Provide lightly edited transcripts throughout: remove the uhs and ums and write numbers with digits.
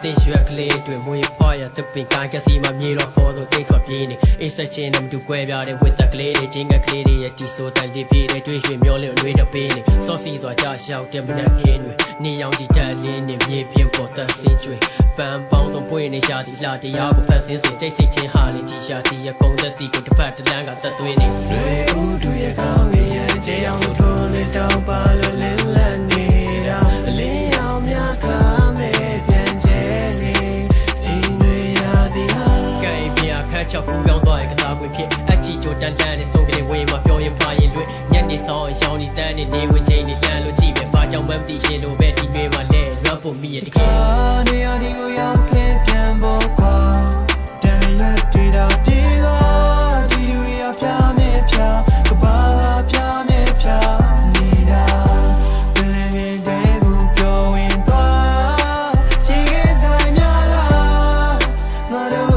တင်ရွက်ကလေးတွေမွေးဖွားရသပင်ကိုင်းကစီမမြေတော့ပေါ်တော့တိတ်ခပြေးနေအေးဆက်ချင်းနဲ့မတူကွဲပြားတဲ့ဝတ်တက်ကလေးတွေချင်းကကလေးတွေရဲ့တီဆိုတန်လေးပြေးတဲ့တွေးရွှေမျောလင်းအနှွေးတပေးနေစောစီသွားကြရှောက်တဲ့မနက်ခင်းတွေနေရောင်ကြီးတက်လင်းနေမြေပြင်းပေါ်သက်စင်းကျွေးပန်းပေါင်းဆုံးပွင့်နေရှာသည်လှတရားကိုဖန်ဆင်းစေတိတ်ဆိတ်ချင်းဟာလေးတီရှာတီရဲ့ကုန်းသက်တီကိုတစ်ဖက်တစ်လမ်းကသက်သွင်းနေတွေဦးတို့ရဲ့ကောင်းကြီးရဲ့ကြေးအောင်လို့ထိုးလေးတောင်းပါလို့လင်းလက်နေတာအလင်းရောင်များကချောက်ကူးပြောင်းသွားတဲ့ကစားကွင်းဖြစ်အချီချိုတန်တန်နဲ့ဆုံးကလေးဝင်းမှာပြောရင်ဖာရင်လွတ်ညနေဆောင်ရောင်းနေတန်းနေဝင်ချင်းနေလှမ်းလို့ကြည့်ပဲဘာကြောင့်မှမသိရှင်လို့ပဲဒီတွေမှာလဲရွတ်ဖို့မိရတကယ်နေရာဒီကိုရောက်ခဲ့ပြန်ဖို့ကွာတန်ရတွေ့တာပြေးသွားဒီတွေရပြမယ်ပြကဘာပြမယ်ပြနေတာဘယ်နဲ့တဲ့ကိုပြောရင်သွားရေခဲဆိုင်များလားငါတို့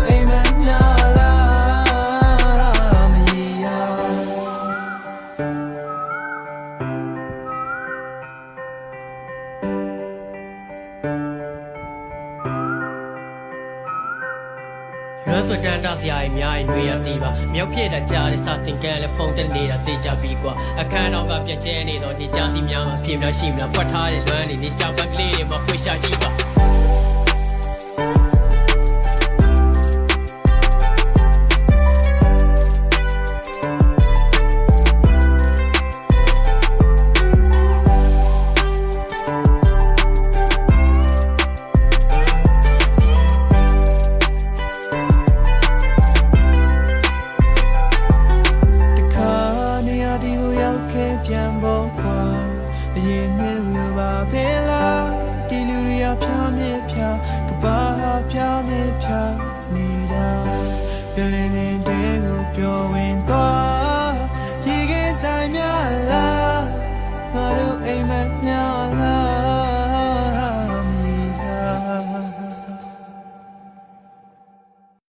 ရွှတ်စတန်တာဆရာကြီးများရင်တွေရသေးပါမြောက်ဖြစ်တာကြားတဲ့စာသင်ခန်းလည်းဖုံတက်နေတာသိကြပြီကွာအခန်းတော်ကပြက်ကျဲနေတော့နေကြစီများမှာဖြစ်များရှိမလားဖွက်ထားတဲ့လွမ်းနေနေကြပန်းကလေးတွေမှာဖွေရှာကြည့်ပါ